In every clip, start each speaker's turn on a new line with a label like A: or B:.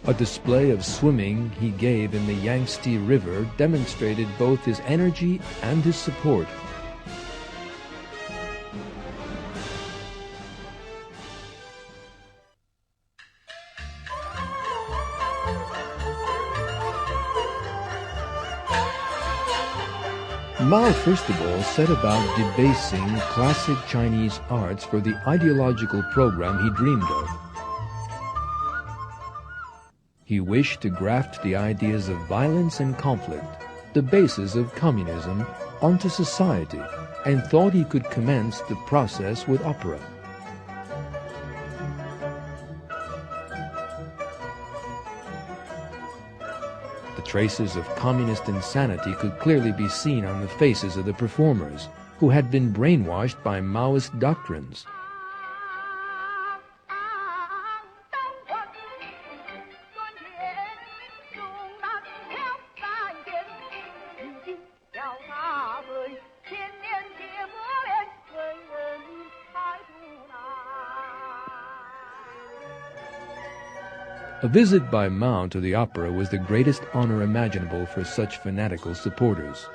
A: A display of swimming he gave in the Yangtze River demonstrated both his energy and his support. Mao first of all set about debasing classic Chinese arts for the ideological program he dreamed of. He wished to graft the ideas of violence and conflict, the basis of communism, onto society, and thought he could commence the process with opera. The traces of communist insanity could clearly be seen on the faces of the performers, who had been brainwashed by Maoist doctrines. A visit by Mao to the opera was the greatest honor imaginable for such fanatical supporters.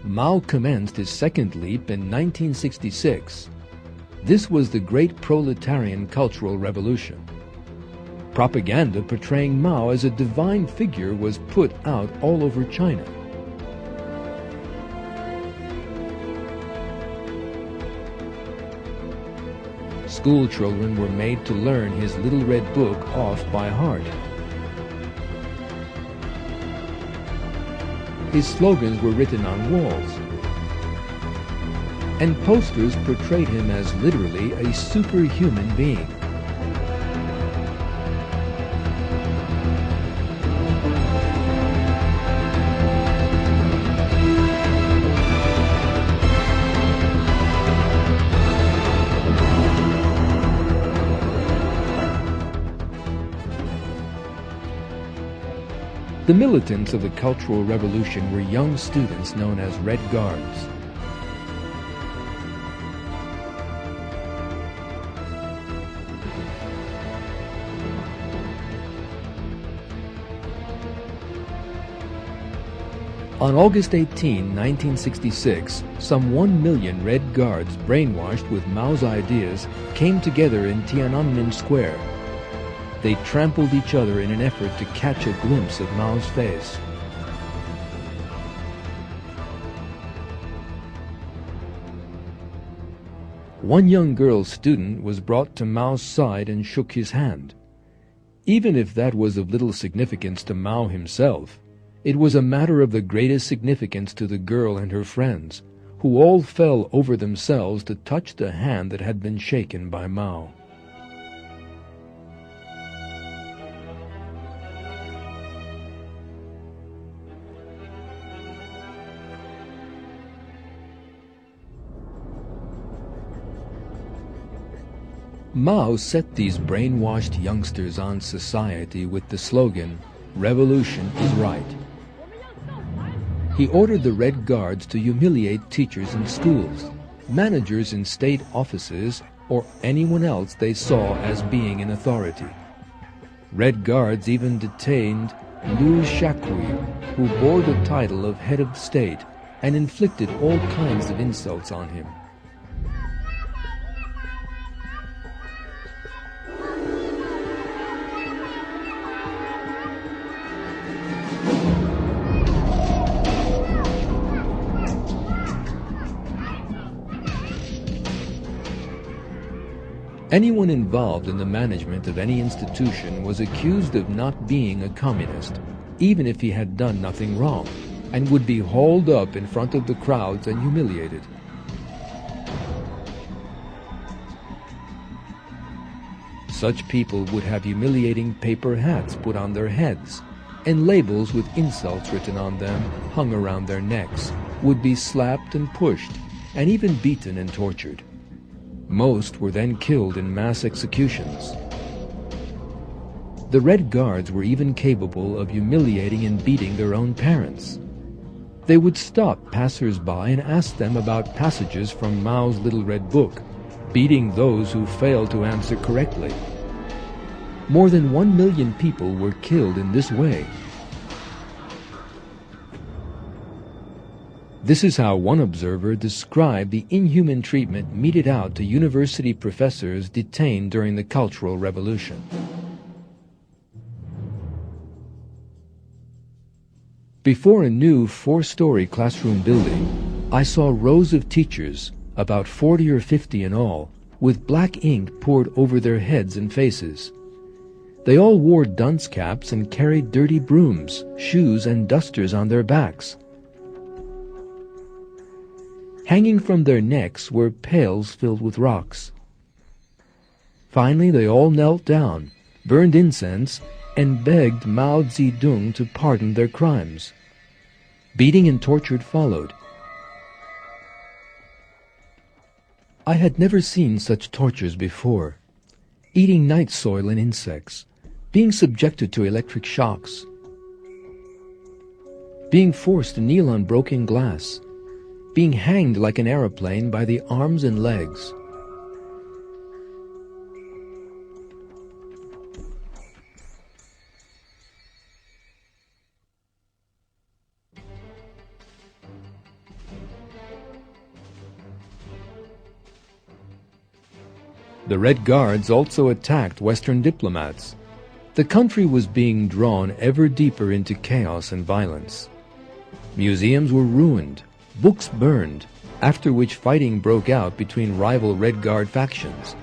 A: Mao commenced his second leap in 1966. This was the great proletarian cultural revolution. Propaganda portraying Mao as a divine figure was put out all over China. School children were made to learn his little red book off by heart. His slogans were written on walls, and posters portrayed him as literally a superhuman being. The militants of the Cultural Revolution were young students known as Red Guards. On August 18, 1966, some 1 million Red Guards brainwashed with Mao's ideas came together in Tiananmen Square. They trampled each other in an effort to catch a glimpse of Mao's face. One young girl student was brought to Mao's side and shook his hand. Even if that was of little significance to Mao himself, it was a matter of the greatest significance to the girl and her friends, who all fell over themselves to touch the hand that had been shaken by Mao. Mao set these brainwashed youngsters on society with the slogan, "Revolution is right." He ordered the Red Guards to humiliate teachers in schools, managers in state offices, or anyone else they saw as being in authority. Red Guards even detained Liu Shaoqi, who bore the title of head of state, and inflicted all kinds of insults on him. Anyone involved in the management of any institution was accused of not being a communist, even if he had done nothing wrong, and would be hauled up in front of the crowds and humiliated. Such people would have humiliating paper hats put on their heads, and labels with insults written on them hung around their necks, would be slapped and pushed, and even beaten and tortured. Most were then killed in mass executions. The Red Guards were even capable of humiliating and beating their own parents. They would stop passers-by and ask them about passages from Mao's Little Red Book, beating those who failed to answer correctly. More than 1 million people were killed in this way. This is how one observer described the inhuman treatment meted out to university professors detained during the Cultural Revolution. Before a new 4-story classroom building, I saw rows of teachers, about 40 or 50 in all, with black ink poured over their heads and faces. They all wore dunce caps and carried dirty brooms, shoes, and dusters on their backs. Hanging from their necks were pails filled with rocks. Finally, they all knelt down, burned incense, and begged Mao Zedong to pardon their crimes. Beating and torture followed. I had never seen such tortures before. Eating night soil and insects, being subjected to electric shocks, being forced to kneel on broken glass, being hanged like an aeroplane by the arms and legs. The Red Guards also attacked Western diplomats. The country was being drawn ever deeper into chaos and violence. Museums were ruined, books burned, after which fighting broke out between rival Red Guard factions.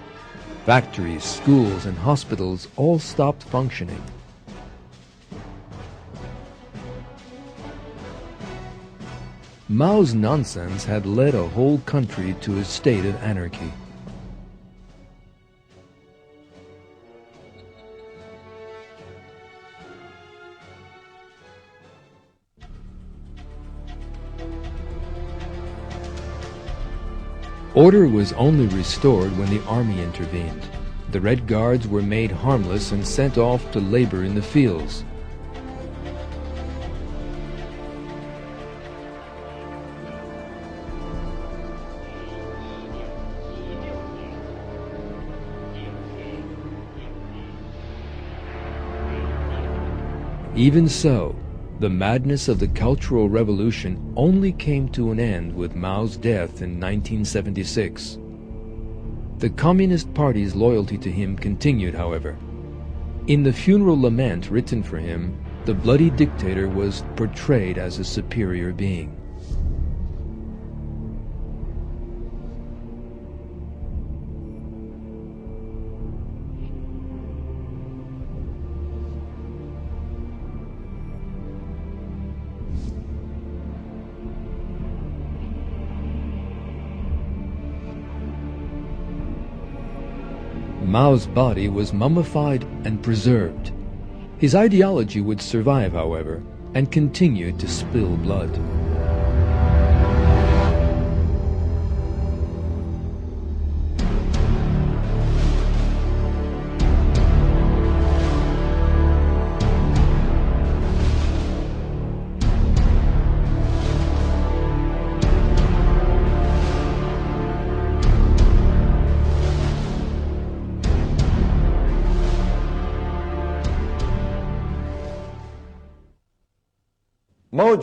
A: Factories, schools, and hospitals all stopped functioning. Mao's nonsense had led a whole country to a state of anarchy. Order was only restored when the army intervened. The Red Guards were made harmless and sent off to labor in the fields. Even so, the madness of the Cultural Revolution only came to an end with Mao's death in 1976. The Communist Party's loyalty to him continued, however. In the funeral lament written for him, the bloody dictator was portrayed as a superior being. Mao's body was mummified and preserved. His ideology would survive, however, and continue to spill blood.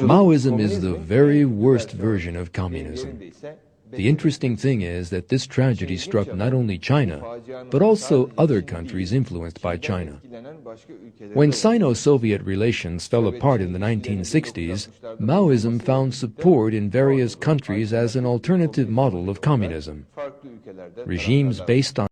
A: Maoism is the very worst version of communism. The interesting thing is that this tragedy struck not only China, but also other countries influenced by China. When Sino-Soviet relations fell apart in the 1960s, Maoism found support in various countries as an alternative model of communism. Regimes based on